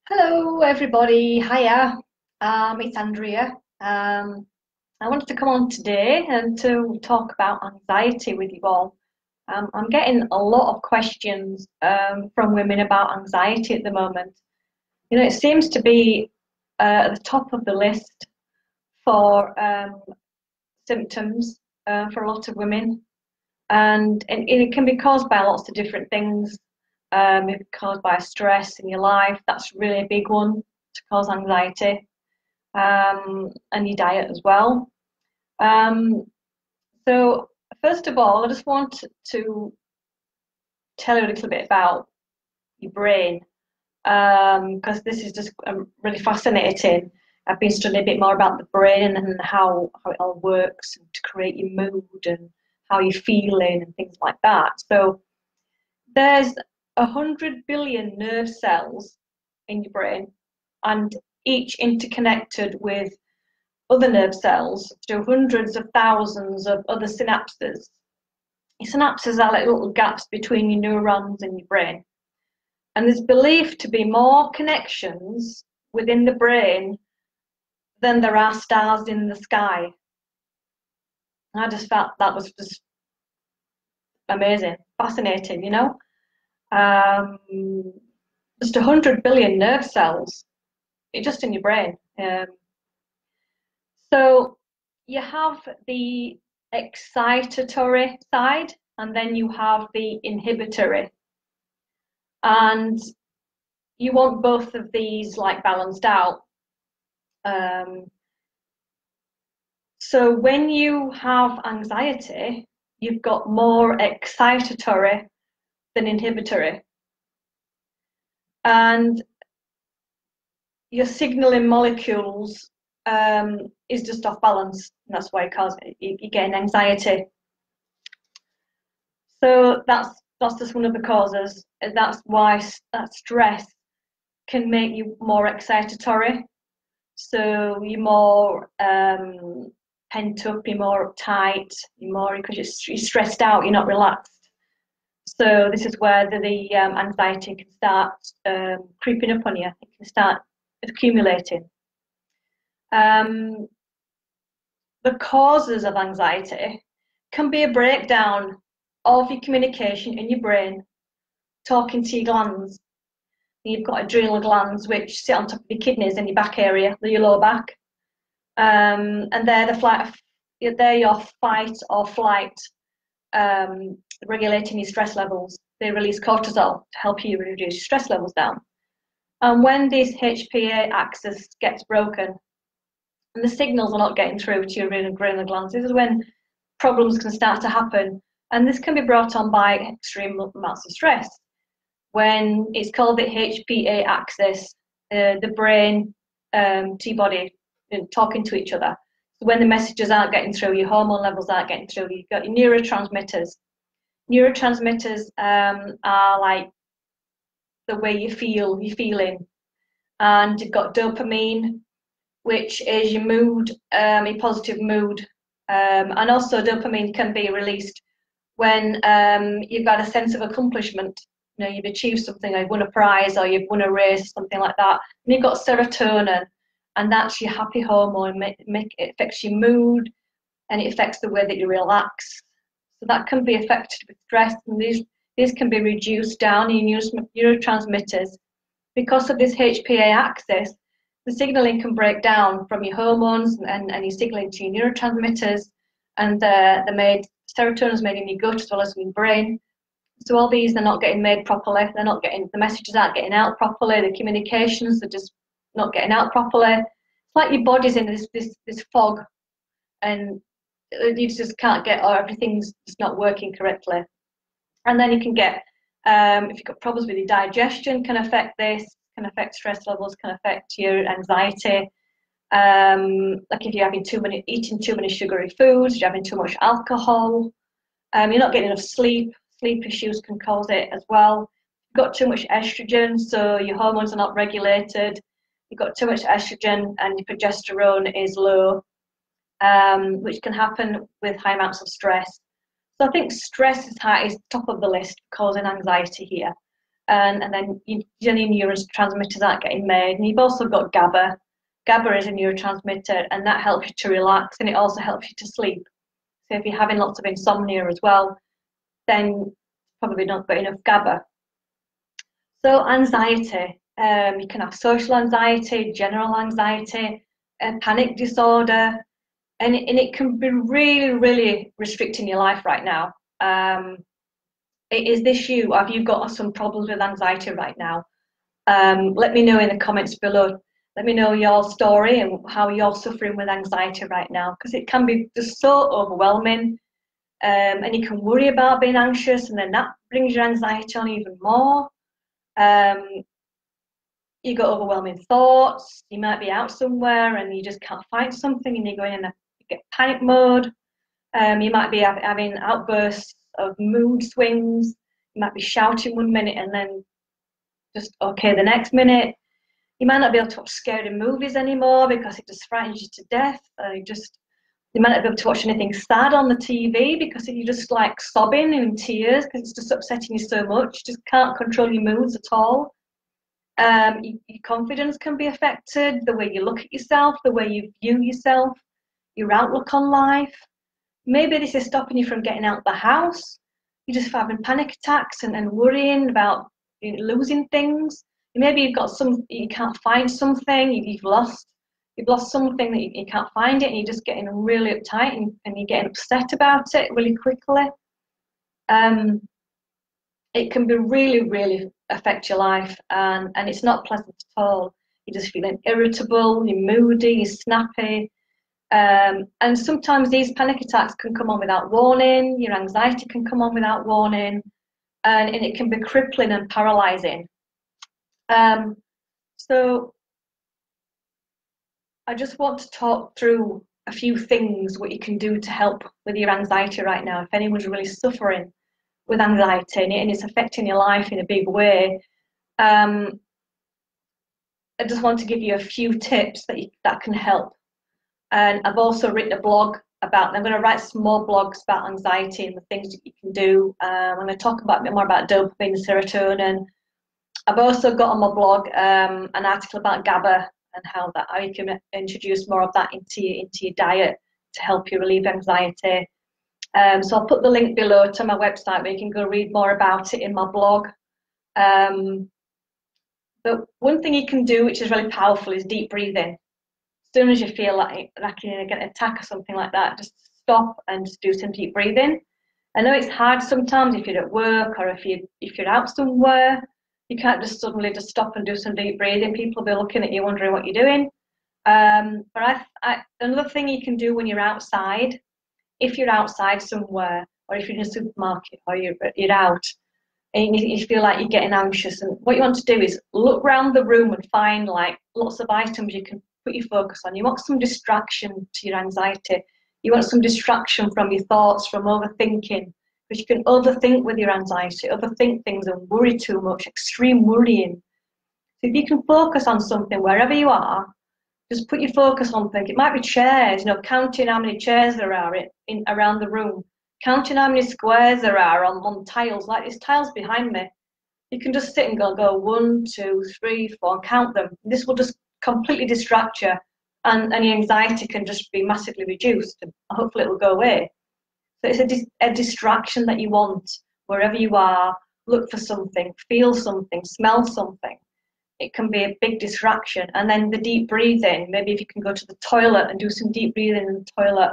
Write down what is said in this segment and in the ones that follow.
Hello, everybody. Hiya. It's Andrea. I wanted to come on today and to talk about anxiety with you all. I'm getting a lot of questions from women about anxiety at the moment. You know, it seems to be at the top of the list for symptoms for a lot of women, and it can be caused by lots of different things. It can be caused by stress in your life. That's really a big one to cause anxiety. And your diet as well. Um, so first of all, I just want to tell you a little bit about your brain because this is just really fascinating. I've been studying a bit more about the brain and how it all works to create your mood and how you're feeling and things like that. So there's 100 billion nerve cells in your brain, and each interconnected with other nerve cells through hundreds of thousands of other synapses. Synapses are like little gaps between your neurons and your brain. And there's believed to be more connections within the brain than there are stars in the sky. And I just felt that was just amazing, fascinating, you know? Um, just 100 billion nerve cells just in your brain. So you have the excitatory side and then you have the inhibitory. And you want both of these like balanced out. So when you have anxiety, you've got more excitatory than inhibitory. And your signaling molecules is just off balance. And that's why you're getting anxiety. So that's just one of the causes. And that's why that stress can make you more excitatory. So you're more pent up, you're more uptight, you're more because you're stressed out, you're not relaxed. So this is where the anxiety can start creeping up on you. It can start accumulating. The causes of anxiety can be a breakdown of your communication in your brain, talking to your glands. You've got adrenal glands which sit on top of your kidneys in your back area, your lower back, and they're your fight or flight, regulating your stress levels. They release cortisol to help you reduce stress levels down. And when this HPA axis gets broken and the signals are not getting through to your adrenal glands, this is when problems can start to happen. And this can be brought on by extreme amounts of stress. When it's called the HPA axis, the brain to your body talking to each other. So when the messages aren't getting through, your hormone levels aren't getting through, you've got your neurotransmitters. Neurotransmitters are like the way you're feeling. And you've got dopamine, which is your mood, your positive mood. And also dopamine can be released when you've got a sense of accomplishment. You know, you've achieved something, or you've won a prize, or you've won a race, something like that. And you've got serotonin, and that's your happy hormone. It affects your mood, and it affects the way that you relax. So that can be affected with stress, and these can be reduced down in neurotransmitters. Because of this HPA axis, the signaling can break down from your hormones and your signaling to your neurotransmitters, and serotonin is made in your gut as well as in your brain. So all these, they're not getting made properly. The messages aren't getting out properly. The communications are just not getting out properly. It's like your body's in this fog, and you just can't get, or everything's just not working correctly. And then you can get, if you've got problems with your digestion, can affect this, can affect stress levels, can affect your anxiety. Like if you're eating too many sugary foods, you're having too much alcohol, you're not getting enough sleep. Sleep issues can cause it as well. You've got too much estrogen, so your hormones are not regulated. You've got too much estrogen and your progesterone is low, which can happen with high amounts of stress. So I think stress is top of the list causing anxiety here. and then any neurotransmitters aren't getting made. And you've also got GABA. GABA is a neurotransmitter, and that helps you to relax, and it also helps you to sleep. So if you're having lots of insomnia as well, then probably not got enough GABA. So anxiety, you can have social anxiety, general anxiety, panic disorder, and it can be really, really restricting your life right now. Is this you? Have you got some problems with anxiety right now? Let me know in the comments below. Let me know your story and how you're suffering with anxiety right now, because it can be just so overwhelming, and you can worry about being anxious, and then that brings your anxiety on even more. You got overwhelming thoughts. You might be out somewhere and you just can't find something, and you're going in you get panic mode. You might be having outbursts of mood swings. You might be shouting one minute and then just okay the next minute. You might not be able to watch scary movies anymore because it just frightens you to death. You might not be able to watch anything sad on the TV because you're just like sobbing in tears because it's just upsetting you so much. You just can't control your moods at all. Your confidence can be affected, the way you look at yourself, the way you view yourself, your outlook on life. Maybe this is stopping you from getting out of the house. You're just having panic attacks and worrying about losing things. Maybe you can't find something, you've lost something that you can't find it, and you're just getting really uptight and you're getting upset about it really quickly. It can be really, really affect your life, and it's not pleasant at all. You're just feeling irritable, you're moody, you're snappy. And sometimes these panic attacks can come on without warning, your anxiety can come on without warning, and it can be crippling and paralysing. So I just want to talk through a few things what you can do to help with your anxiety right now. If anyone's really suffering with anxiety and it's affecting your life in a big way, I just want to give you a few tips that can help. And I've also written a blog about, I'm going to write some more blogs about anxiety and the things that you can do. I'm going to talk a bit more about dopamine and serotonin. I've also got on my blog an article about GABA and how you can introduce more of that into your diet to help you relieve anxiety. So I'll put the link below to my website where you can go read more about it in my blog. But one thing you can do, which is really powerful, is deep breathing. As soon as you feel like you're getting an attack or something like that, just stop and just do some deep breathing. I know it's hard sometimes if you're at work or if you're out somewhere. You can't just suddenly just stop and do some deep breathing. People will be looking at you wondering what you're doing. But another thing you can do when you're outside, if you're outside somewhere, or if you're in a supermarket, or you're out, and you feel like you're getting anxious, and what you want to do is look around the room and find like lots of items you can put your focus on. You want some distraction to your anxiety. You want some distraction from your thoughts, from overthinking. Because you can overthink with your anxiety, overthink things and worry too much, extreme worrying. So if you can focus on something wherever you are, just put your focus on things. It might be chairs, counting how many chairs there are around the room, counting how many squares there are on tiles, like there's tiles behind me. You can just sit and go 1, 2, 3, 4, and count them. This will just completely distract you, and your anxiety can just be massively reduced, and hopefully it will go away. So it's a distraction that you want wherever you are. Look for something, feel something, smell something. It can be a big distraction. And then the deep breathing, maybe if you can go to the toilet and do some deep breathing in the toilet,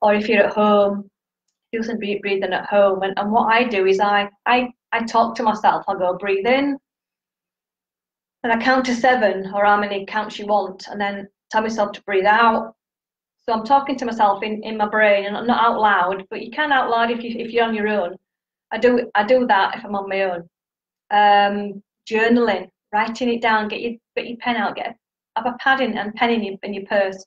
or if you're at home, do some deep breathing at home. And what I do is I talk to myself. I'll go breathe in, and I count to 7 or how many counts you want, and then tell myself to breathe out. So I'm talking to myself in my brain, and not out loud, but you can out loud if you're on your own. I do that if I'm on my own. Journaling, writing it down. Get your pen out. Have a pad and pen in your purse,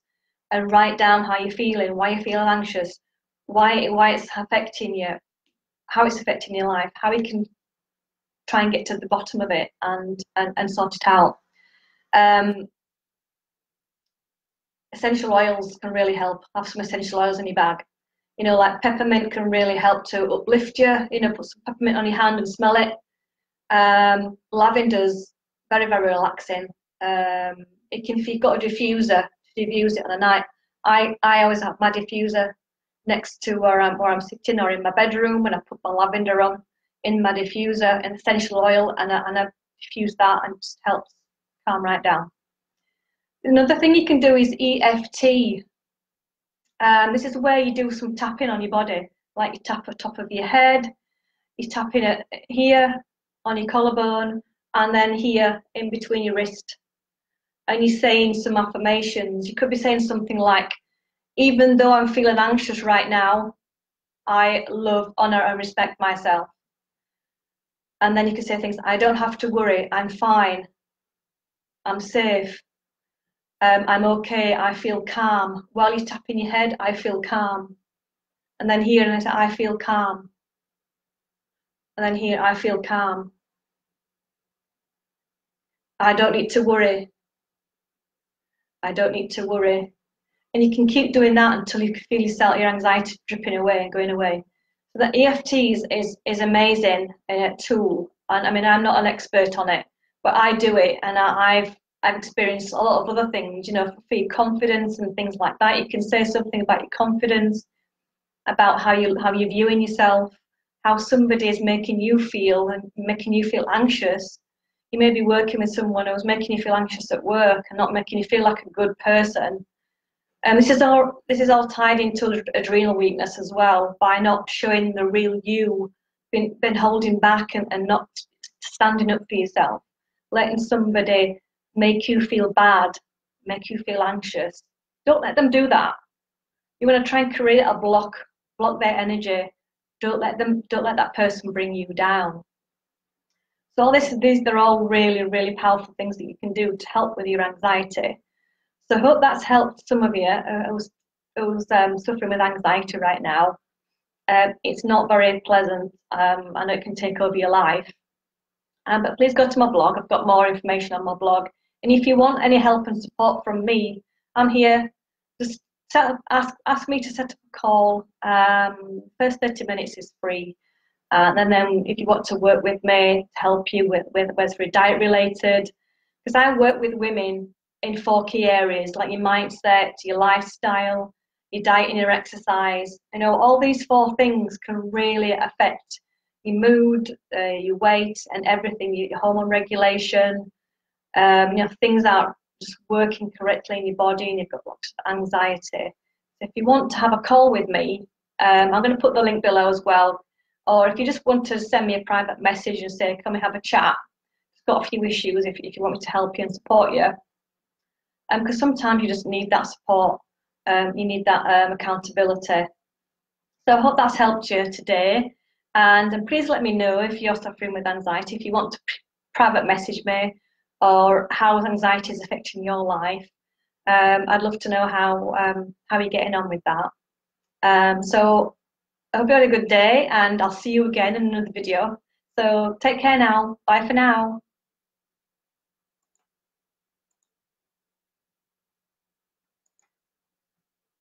and write down how you're feeling, why you feel anxious, why it's affecting you, how it's affecting your life, how you can try and get to the bottom of it and sort it out. Essential oils can really help. Have some essential oils in your bag. Like peppermint can really help to uplift you. Put some peppermint on your hand and smell it. Lavender's very, very relaxing. It can, if you've got a diffuser, to diffuse it on a night. I always have my diffuser next to where I'm sitting, or in my bedroom, and I put my lavender on in my diffuser and essential oil, and I diffuse that, and it just helps calm right down. Another thing you can do is EFT. This is where you do some tapping on your body, like you tap the top of your head, you're tapping it here on your collarbone, and then here in between your wrist. And you're saying some affirmations. You could be saying something like, even though I'm feeling anxious right now, I love, honor, and respect myself. And then you can say things, I don't have to worry, I'm fine, I'm safe, I'm okay, I feel calm. While you're tapping your head, I feel calm. And then here, and I say, I feel calm. And then here, I feel calm. I don't need to worry. I don't need to worry. And you can keep doing that until you feel your anxiety dripping away, going away. So the EFT is amazing tool. And I mean, I'm not an expert on it, but I do it, and I've experienced a lot of other things, you know, for your confidence and things like that. You can say something about your confidence, about how you're viewing yourself, how somebody is making you feel and making you feel anxious. You may be working with someone who's making you feel anxious at work and not making you feel like a good person. And this is all tied into adrenal weakness as well, by not showing the real you, been holding back and not standing up for yourself, letting somebody make you feel bad, make you feel anxious. Don't let them do that. You want to try and create a block their energy. Don't let that person bring you down. So all they're all really, really powerful things that you can do to help with your anxiety. So I hope that's helped some of you who's suffering with anxiety right now. It's not very pleasant. I know it can take over your life. But please go to my blog. I've got more information on my blog. And if you want any help and support from me, I'm here. Just ask me to set up a call. First 30 minutes is free. And then if you want to work with me to help you with whether it's diet related, because I work with women in 4 key areas, like your mindset, your lifestyle, your diet and your exercise. You know, all these 4 things can really affect your mood, your weight, and everything, your hormone regulation. You know, things aren't just working correctly in your body, and you've got lots of anxiety. So if you want to have a call with me, I'm going to put the link below as well. Or if you just want to send me a private message and say, come and have a chat, I've got a few issues if you want me to help you and support you. Because sometimes you just need that support, you need that accountability. So I hope that's helped you today. And please let me know if you're suffering with anxiety, if you want to private message me, or how anxiety is affecting your life. I'd love to know how you're getting on with that. So I hope you had a good day, and I'll see you again in another video. So take care now. Bye for now.